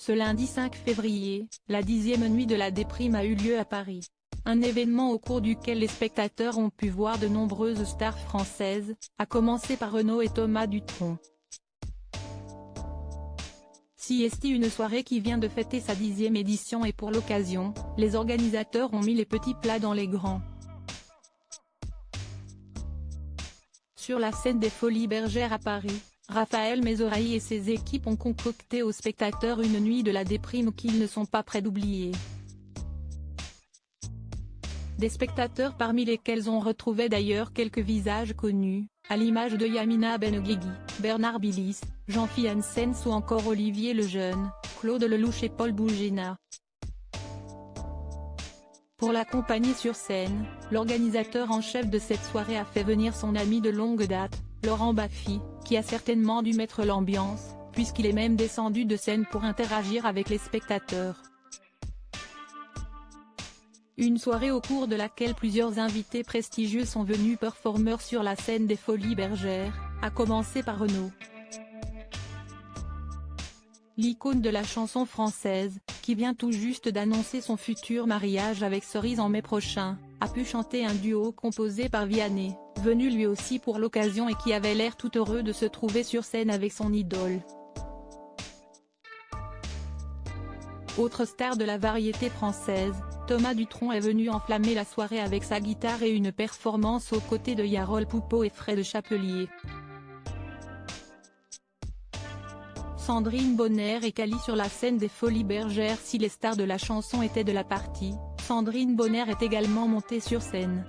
Ce lundi 5 février, la 10e nuit de la déprime a eu lieu à Paris. Un événement au cours duquel les spectateurs ont pu voir de nombreuses stars françaises, à commencer par Renaud et Thomas Dutronc. Siesti, une soirée qui vient de fêter sa 10e édition, et pour l'occasion, les organisateurs ont mis les petits plats dans les grands. Sur la scène des Folies Bergère à Paris, Raphaël Mesrahi et ses équipes ont concocté aux spectateurs une nuit de la déprime qu'ils ne sont pas prêts d'oublier. Des spectateurs parmi lesquels on retrouvait d'ailleurs quelques visages connus, à l'image de Yamina Benguigui, Bernard Bliss, Jean-Philippe Janssens ou encore Olivier Lejeune, Claude Lelouch et Paul Bougénas. Pour l'accompagner sur scène, l'organisateur en chef de cette soirée a fait venir son ami de longue date, Laurent Baffy, qui a certainement dû mettre l'ambiance, puisqu'il est même descendu de scène pour interagir avec les spectateurs. Une soirée au cours de laquelle plusieurs invités prestigieux sont venus performer sur la scène des Folies Bergère, à commencer par Renaud. L'icône de la chanson française, qui vient tout juste d'annoncer son futur mariage avec Cerise en mai prochain, a pu chanter un duo composé par Vianney, venu lui aussi pour l'occasion et qui avait l'air tout heureux de se trouver sur scène avec son idole. Autre star de la variété française, Thomas Dutronc est venu enflammer la soirée avec sa guitare et une performance aux côtés de Yarol Poupeau et Fred Chapelier. Sandrine Bonnaire et Kali sur la scène des Folies Bergère. Si les stars de la chanson étaient de la partie, Sandrine Bonnaire est également montée sur scène.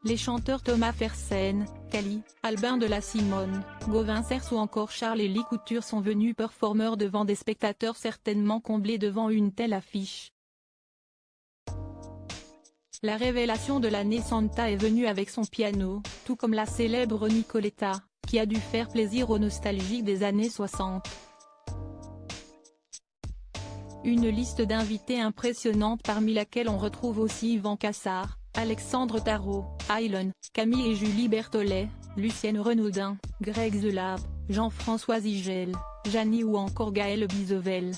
Les chanteurs Thomas Fersen, Kali, Albin de la Simone, Gauvin Cers ou encore Charles-Élie Couture sont venus performer devant des spectateurs certainement comblés devant une telle affiche. La révélation de l'année, Santa est venue avec son piano, tout comme la célèbre Nicoletta, qui a dû faire plaisir aux nostalgiques des années 60. Une liste d'invités impressionnante parmi laquelle on retrouve aussi Yvan Cassard, Alexandre Tarot, Aylan, Camille et Julie Berthollet, Lucienne Renaudin, Greg Zelab, Jean-François Zigel, Janie ou encore Gaël Bizevel.